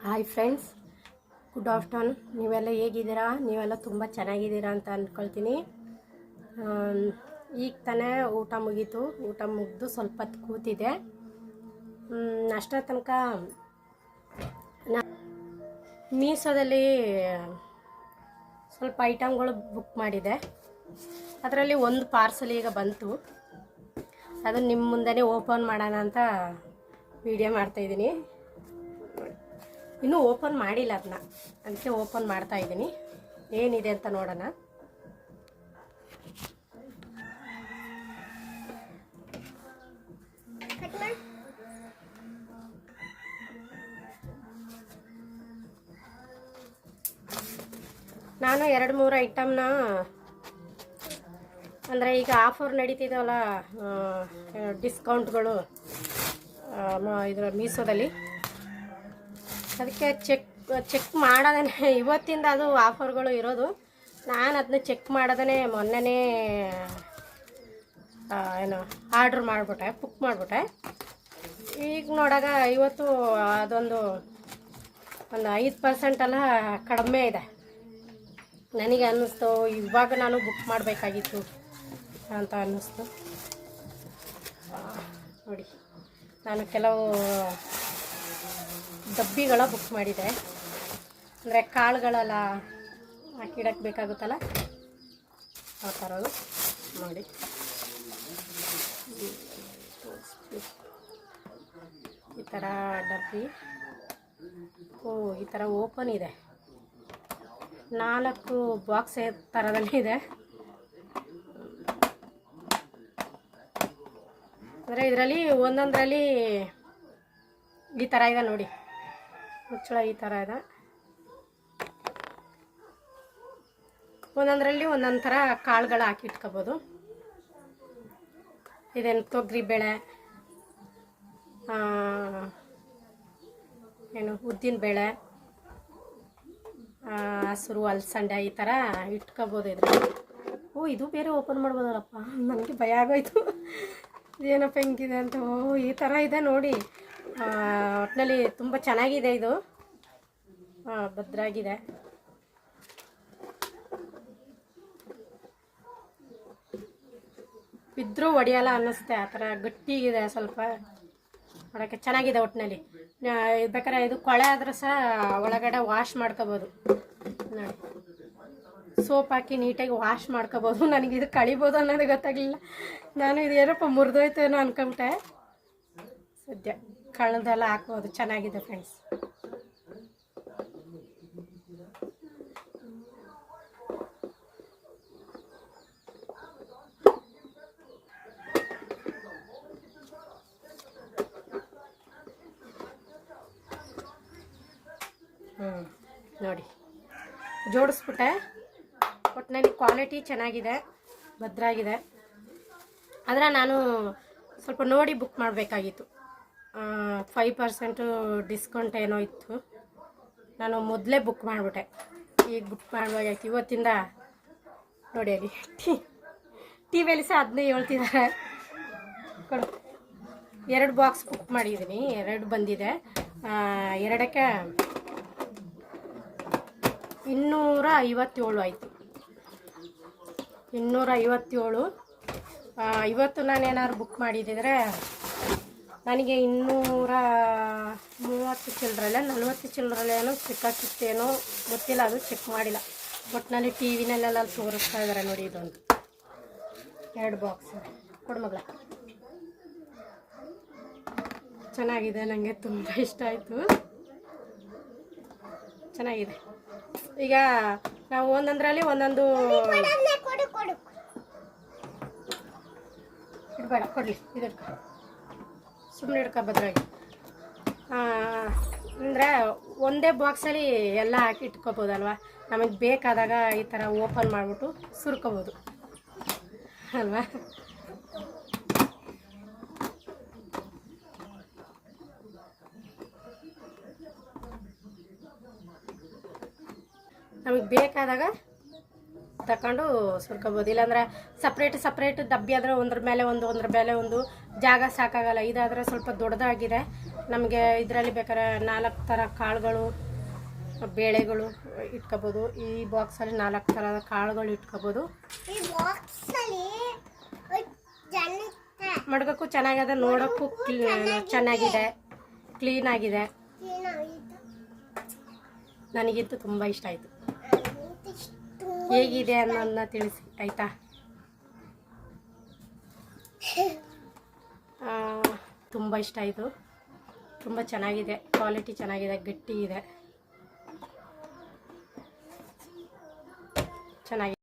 Hi friends, good afternoon. ನೀವೆಲ್ಲ ಹೇಗಿದ್ದೀರಾ? ನೀವೆಲ್ಲ ತುಂಬ ಚೆನ್ನಾಗಿದ್ದೀರಾ ಅಂತ ಅಂದ್ಕೊಳ್ತೀನಿ. ಈಗ ತಾನೇ ಊಟ ಮುಗೀತು. ಊಟ ಮುಗಿದು ಸ್ವಲ್ಪ ಹೊತ್ತು ಕೂತಿದೆ. ಅಷ್ಟರ ತನಕ ಮೀಶೋದಲ್ಲಿ ಸ್ವಲ್ಪ ಐಟಮ್ಗಳು ಬುಕ್ ಮಾಡಿದೆ. ಅದರಲ್ಲಿ ಒಂದು ಪಾರ್ಸಲ್ ಈಗ ಬಂತು. ಅದು ನಿಮ್ಮ ಮುಂದೆನೇ ಓಪನ್ ಮಾಡೋಣ ಅಂತ ವಿಡಿಯೋ ಮಾಡ್ತಾಯಿದ್ದೀನಿ. ಇನ್ನೂ ಓಪನ್ ಮಾಡಿಲ್ಲ ಅದನ್ನ, ಅದಕ್ಕೆ ಓಪನ್ ಮಾಡ್ತಾ ಇದ್ದೀನಿ. ಏನಿದೆ ಅಂತ ನೋಡೋಣ. ನಾನು 2-3 ಐಟಮ್ನ, ಅಂದರೆ ಈಗ ಆಫರ್ ನಡೀತಿದವಲ್ಲ, ಡಿಸ್ಕೌಂಟ್ಗಳು ಇದರ ಮೀಶೋದಲ್ಲಿ, ಅದಕ್ಕೆ ಚೆಕ್ ಮಾಡೋದೇ ಇವತ್ತಿಂದ ಅದು ಆಫರ್ಗಳು ಇರೋದು. ನಾನು ಅದನ್ನ ಚೆಕ್ ಮಾಡೋದೇ ಮೊನ್ನೆನೇ ಆರ್ಡ್ರ್ ಮಾಡಿಬಿಟ್ಟೆ, ಬುಕ್ ಮಾಡಿಬಿಟ್ಟೆ. ಈಗ ನೋಡಾಗ ಇವತ್ತು ಅದೊಂದು 5% ಎಲ್ಲ ಕಡಿಮೆ ಇದೆ. ನನಗೆ ಅನ್ನಿಸ್ತು ಇವಾಗ ನಾನು ಬುಕ್ ಮಾಡಬೇಕಾಗಿತ್ತು ಅಂತ ಅನ್ನಿಸ್ತು. ನೋಡಿ, ನಾನು ಕೆಲವು ಡಬ್ಬಿಗಳ ಬುಕ್ ಮಾಡಿದೆ. ಅಂದರೆ ಕಾಳುಗಳೆಲ್ಲ ಹಾಕಿಡಕ್ಕೆ ಬೇಕಾಗುತ್ತಲ್ಲ, ಆ ಥರದ್ದು. ನೋಡಿ, ಈ ಥರ ಡಬ್ಬಿ. ಈ ಥರ ಓಪನ್ ಇದೆ. 4 ಬಾಕ್ಸ್ ಥರದಲ್ಲಿ ಇದೆ. ಅಂದರೆ ಇದರಲ್ಲಿ ಒಂದೊಂದರಲ್ಲಿ ಈ ಥರ ಇದೆ ನೋಡಿ, ಮುಚ್ಚಳ ಈ ಥರ ಇದೆ. ಒಂದೊಂದರಲ್ಲಿ ಒಂದೊಂದು ಥರ ಕಾಳುಗಳು ಹಾಕಿ ಇಟ್ಕೋಬೋದು. ಇದೇನು ತೊಗರಿ ಬೇಳೆ, ಉದ್ದಿನ ಬೇಳೆ, ಹಸಿರು ಅಲಸಂಡೆ, ಈ ಥರ ಇಟ್ಕೋಬೋದು ಇದ್ರಲ್ಲಿ. ಇದು ಬೇರೆ ಓಪನ್ ಮಾಡ್ಬೋದಲ್ಲಪ್ಪ, ನನಗೆ ಭಯ ಆಗೋಯ್ತು ಏನಪ್ಪ ಹೆಂಗಿದೆ ಅಂತ. ಈ ಥರ ಇದೆ ನೋಡಿ. ಒಟ್ಟಿನಲ್ಲಿ ತುಂಬ ಚೆನ್ನಾಗಿದೆ ಇದು, ಭದ್ರಾಗಿದೆ. ಬಿದ್ದರೂ ಒಡೆಯಲ್ಲ ಅನ್ನಿಸುತ್ತೆ, ಆ ಥರ ಗಟ್ಟಿಗಿದೆ. ಸ್ವಲ್ಪ ನೋಡೋಕ್ಕೆ ಚೆನ್ನಾಗಿದೆ. ಒಟ್ಟಿನಲ್ಲಿ ಬೇಕಾದ್ರೆ ಇದು ಕೊಳೆ ಆದರೂ ಸಹ ಒಳಗಡೆ ವಾಶ್ ಮಾಡ್ಕೋಬೋದು. ನೋಡಿ, ಸೋಪ್ ಹಾಕಿ ನೀಟಾಗಿ ವಾಶ್ ಮಾಡ್ಕೋಬೋದು. ನನಗಿದು ಕಳಿಬೋದು ಅನ್ನೋದು ಗೊತ್ತಾಗಲಿಲ್ಲ. ನಾನು ಇದು ಏನಪ್ಪ ಮುರಿದೋಯ್ತು ಏನೋ ಅನ್ಕೊಂಬಿಟ್ಟೆ. ಸದ್ಯ ಕಳ್ಳದೆಲ್ಲ ಹಾಕ್ಬೋದು. ಚೆನ್ನಾಗಿದೆ ಫ್ರೆಂಡ್ಸ್. ನೋಡಿ, ಜೋಡಿಸ್ಬಿಟ್ಟೆ. ಒಟ್ಟಿನಲ್ಲಿ ಕ್ವಾಲಿಟಿ ಚೆನ್ನಾಗಿದೆ, ಭದ್ರಾಗಿದೆ. ಆದರೆ ನಾನು ಸ್ವಲ್ಪ ನೋಡಿ ಬುಕ್ ಮಾಡಬೇಕಾಗಿತ್ತು. 5% ಡಿಸ್ಕೌಂಟ್ ಏನೋ ಇತ್ತು. ನಾನು ಮೊದಲೇ ಬುಕ್ ಮಾಡಿಬಿಟ್ಟೆ. ಈಗ ಬುಕ್ ಮಾಡಬೇಕಾಗಿತ್ತು ಇವತ್ತಿಂದ. ನೋಡಿ, ಅಲ್ಲಿ ಟಿ ವಿಯಲ್ಲಿ ಸಹ ಅದನ್ನೇ ಹೇಳ್ತಿದ್ದಾರೆ. ಕೊಡು. 2 ಬಾಕ್ಸ್ ಬುಕ್ ಮಾಡಿದ್ದೀನಿ, 2 ಬಂದಿದೆ. 2ಕ್ಕೆ 257 ಆಯಿತು. 257. ಇವತ್ತು ನಾನೇನಾದ್ರು ಬುಕ್ ಮಾಡಿದ್ದಿದ್ರೆ ನನಗೆ 230 ಚಿಲ್ಲರಲ್ಲೇ 40 ಚಿಲ್ಲರಲ್ಲೇನೋ ಸಿಕ್ಕಾಕಿತ್ತೇನೋ ಗೊತ್ತಿಲ್ಲ, ಅದು ಚೆಕ್ ಮಾಡಿಲ್ಲ. ಒಟ್ಟಿನಲ್ಲಿ ಟಿ ವಿನಲ್ಲೆಲ್ಲ ತೋರಿಸ್ತಾ ಇದ್ದಾರೆ ನೋಡಿ. ಇದೊಂದು 2 ಬಾಕ್ಸ್ ಕೊಡು ಮಗಳ. ಚೆನ್ನಾಗಿದೆ, ನನಗೆ ತುಂಬ ಇಷ್ಟ ಆಯಿತು. ಚೆನ್ನಾಗಿದೆ. ಈಗ ನಾವು ಒಂದೊಂದರಲ್ಲಿ ಒಂದೊಂದು ಇಡಬೇಡ, ಕೊಡಲಿ ಇದಕ್ಕೆ ಸುಮ್ಮನೆ ಇಡ್ಕೊ ಭದ್ರಾಗಿ. ಅಂದರೆ ಒಂದೇ ಬಾಕ್ಸಲ್ಲಿ ಎಲ್ಲ ಹಾಕಿ ಇಟ್ಕೋಬೋದಲ್ವ. ನಮಗೆ ಬೇಕಾದಾಗ ಈ ಥರ ಓಪನ್ ಮಾಡಿಬಿಟ್ಟು ಸುರ್ಕೋಬೋದು ಅಲ್ವಾ. ನಮಗೆ ಬೇಕಾದಾಗ ತಗೊಂಡು ಸುರ್ಕೋಬೋದು. ಇಲ್ಲಾಂದರೆ ಸಪ್ರೇಟ್ ಡಬ್ಬಿ ಆದರೆ ಒಂದ್ರ ಮೇಲೆ ಒಂದು ಜಾಗ ಸಾಕಾಗಲ್ಲ. ಇದಾದರೆ ಸ್ವಲ್ಪ ದೊಡ್ಡದಾಗಿದೆ. ನಮಗೆ ಇದರಲ್ಲಿ ಬೇಕಾದ್ರೆ 4 ಥರ ಕಾಳುಗಳು ಬೇಳೆಗಳು ಇಟ್ಕೋಬೋದು. ಈ ಬಾಕ್ಸಲ್ಲಿ 4 ಥರದ ಕಾಳುಗಳು ಇಟ್ಕೋಬೋದು. ಮಡಗಕ್ಕೂ ಚೆನ್ನಾಗಿದೆ, ನೋಡೋಕ್ಕೂ ಚೆನ್ನಾಗಿದೆ, ಕ್ಲೀನಾಗಿದೆ. ನನಗಿಂತೂ ತುಂಬ ಇಷ್ಟ ಆಯಿತು. ಹೇಗಿದೆ ಅನ್ನೋದನ್ನ ತಿಳಿಸಿ ಆಯಿತಾ. ತುಂಬ ಇಷ್ಟ ಆಯಿತು. ತುಂಬ ಚೆನ್ನಾಗಿದೆ, ಕ್ವಾಲಿಟಿ ಚೆನ್ನಾಗಿದೆ, ಗಟ್ಟಿ ಇದೆ, ಚೆನ್ನಾಗಿದೆ.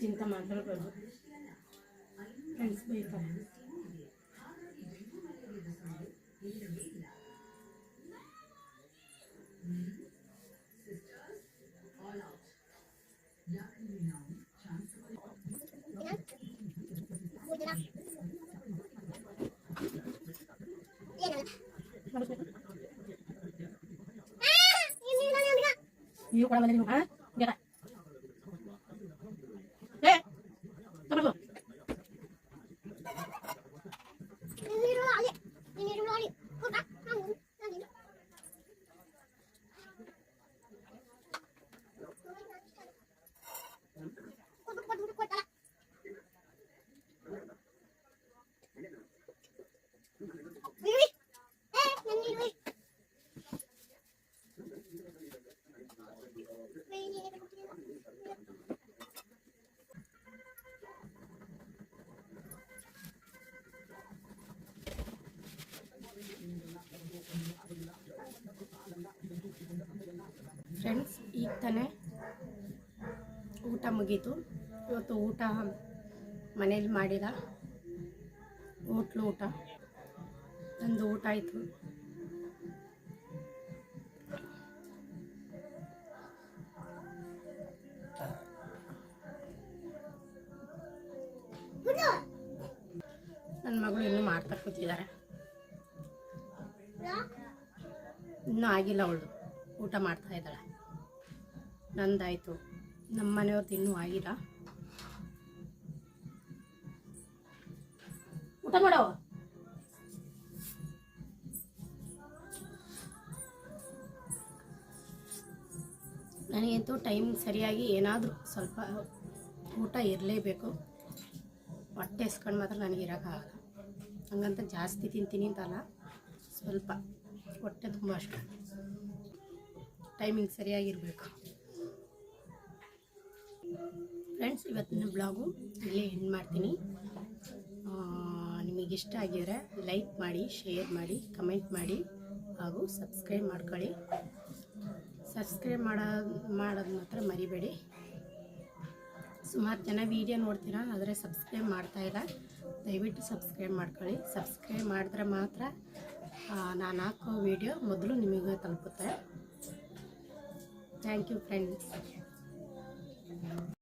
ಇಂಥ ಮಾತಾಡೋದು ಫ್ರೆಂಡ್ಸ್ ಬೈತಾರೆ. ನೀವು ಕೂಡ ಬಂದಿದ್ದೀವಿ. ಹಾಂ ಫ್ರೆಂಡ್ಸ್, ಈಗ ತಾನೇ ಊಟ ಮುಗೀತು. ಇವತ್ತು ಊಟ ಮನೇಲಿ ಮಾಡಿದ ಹೋಟ್ಲು ಊಟ. ನಂದು ಊಟ ಆಯಿತು. ನನ್ನ ಮಗಳು ಇನ್ನೂ ಮಾಡ್ತಾ ಕೂತಿದ್ದಾರೆ. ಇನ್ನೂ ಆಗಿಲ್ಲ, ಅವಳು ಊಟ ಮಾಡ್ತಾ ಇದ್ದಾಳೆ. ನಂದಾಯಿತು, ನಮ್ಮ ಮನೆಯವ್ರದ್ದು ಇನ್ನೂ ಆಗಿಲ್ಲ. ಊಟ ಮಾಡೋ. ನನಗಂತೂ ಟೈಮ್ ಸರಿಯಾಗಿ ಏನಾದರೂ ಸ್ವಲ್ಪ ಊಟ ಇರಲೇಬೇಕು. ಹೊಟ್ಟೆ ಎಸ್ಕೊಂಡು ಮಾತ್ರ ನನಗಿರೋಕ್ಕಾಗಲ್ಲ. ಹಂಗಂತ ಜಾಸ್ತಿ ತಿಂತೀನಿ ಅಂತಲ್ಲ, ಸ್ವಲ್ಪ ಹೊಟ್ಟೆ ತುಂಬ ಅಷ್ಟು ಟೈಮಿಂಗ್ ಸರಿಯಾಗಿರಬೇಕು. ಫ್ರೆಂಡ್ಸ್, ಇವತ್ತಿನ ಬ್ಲಾಗು ಇಲ್ಲೇ ಎಂಡ್ ಮಾಡ್ತೀನಿ. ನಿಮಗಿಷ್ಟ ಆಗಿದರೆ ಲೈಕ್ ಮಾಡಿ, ಶೇರ್ ಮಾಡಿ, ಕಮೆಂಟ್ ಮಾಡಿ ಹಾಗೂ ಸಬ್ಸ್ಕ್ರೈಬ್ ಮಾಡ್ಕೊಳ್ಳಿ. ಸಬ್ಸ್ಕ್ರೈಬ್ ಮಾಡೋದು ಮಾತ್ರ ಮರಿಬೇಡಿ. ಸುಮಾರು ಜನ ವೀಡಿಯೋ ನೋಡ್ತೀರಾ, ಆದರೆ ಸಬ್ಸ್ಕ್ರೈಬ್ ಮಾಡ್ತಾಯಿಲ್ಲ. ದಯವಿಟ್ಟು ಸಬ್ಸ್ಕ್ರೈಬ್ ಮಾಡ್ಕೊಳ್ಳಿ. ಸಬ್ಸ್ಕ್ರೈಬ್ ಮಾಡಿದ್ರೆ ಮಾತ್ರ ನಾನು ಹಾಕೋ ವಿಡಿಯೋ ಮೊದಲು ನಿಮಗೆ ತಲುಪುತ್ತೆ. Thank you friends.